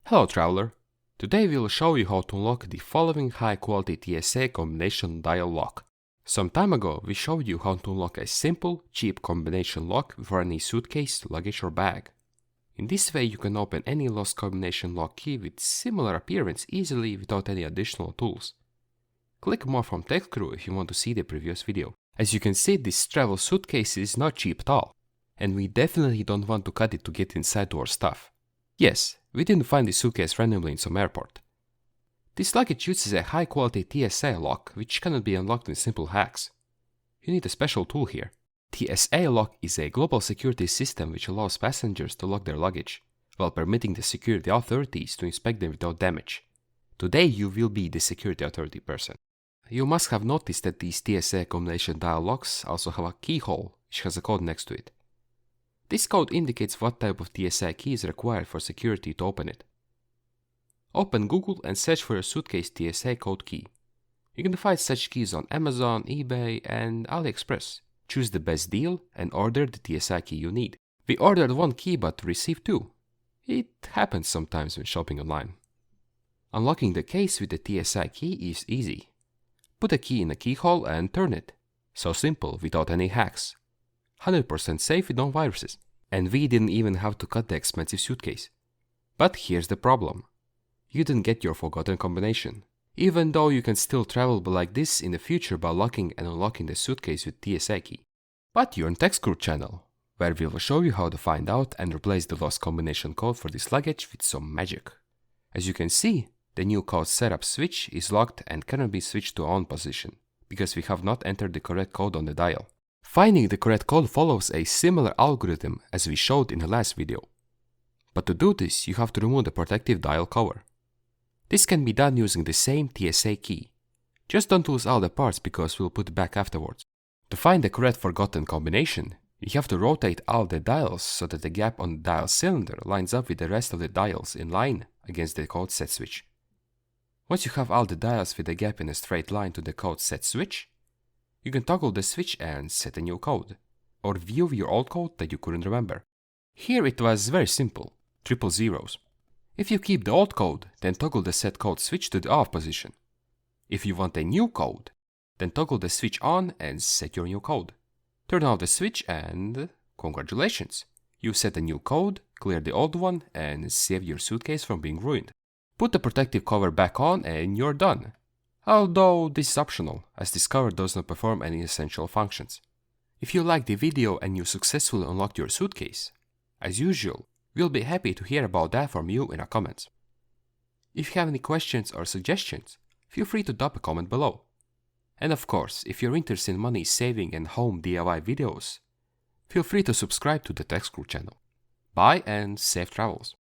Hello traveler! Today we'll show you how to unlock the following high-quality TSA combination dial lock. Some time ago we showed you how to unlock a simple, cheap combination lock for any suitcase, luggage or bag. In this way you can open any lost combination lock key with similar appearance easily without any additional tools. Click more from Tech Crew if you want to see the previous video. As you can see, this travel suitcase is not cheap at all, and we definitely don't want to cut it to get inside our stuff. Yes, we didn't find this suitcase randomly in some airport. This luggage uses a high-quality TSA lock which cannot be unlocked in simple hacks. You need a special tool here. TSA Lock is a global security system which allows passengers to lock their luggage, while permitting the security authorities to inspect them without damage. Today you will be the security authority person. You must have noticed that these TSA combination dial locks also have a keyhole which has a code next to it. This code indicates what type of TSA key is required for security to open it. Open Google and search for your suitcase TSA code key. You can find such keys on Amazon, eBay and Aliexpress. Choose the best deal and order the TSA key you need. We ordered one key but received two. It happens sometimes when shopping online. Unlocking the case with the TSA key is easy. Put a key in a keyhole and turn it. So simple, without any hacks. 100% safe with no viruses. And we didn't even have to cut the expensive suitcase. But here's the problem. You didn't get your forgotten combination. Even though you can still travel like this in the future by locking and unlocking the suitcase with TSA key. But you're on Tech Crew channel, where we will show you how to find out and replace the lost combination code for this luggage with some magic. As you can see, the new code setup switch is locked and cannot be switched to on position, because we have not entered the correct code on the dial. Finding the correct code follows a similar algorithm as we showed in the last video. But to do this, you have to remove the protective dial cover. This can be done using the same TSA key. Just don't lose all the parts because we'll put it back afterwards. To find the correct forgotten combination, you have to rotate all the dials so that the gap on the dial cylinder lines up with the rest of the dials in line against the code set switch. Once you have all the dials with the gap in a straight line to the code set switch, you can toggle the switch and set a new code, or view your old code that you couldn't remember. Here it was very simple, triple zeros. If you keep the old code, then toggle the set code switch to the off position. If you want a new code, then toggle the switch on and set your new code. Turn off the switch and congratulations! You set a new code, clear the old one and save your suitcase from being ruined. Put the protective cover back on and you're done. Although this is optional, as this cover does not perform any essential functions. If you liked the video and you successfully unlocked your suitcase, as usual, we'll be happy to hear about that from you in our comments. If you have any questions or suggestions, feel free to drop a comment below. And of course, if you're interested in money saving and home DIY videos, feel free to subscribe to the Tech Crew channel. Bye and safe travels!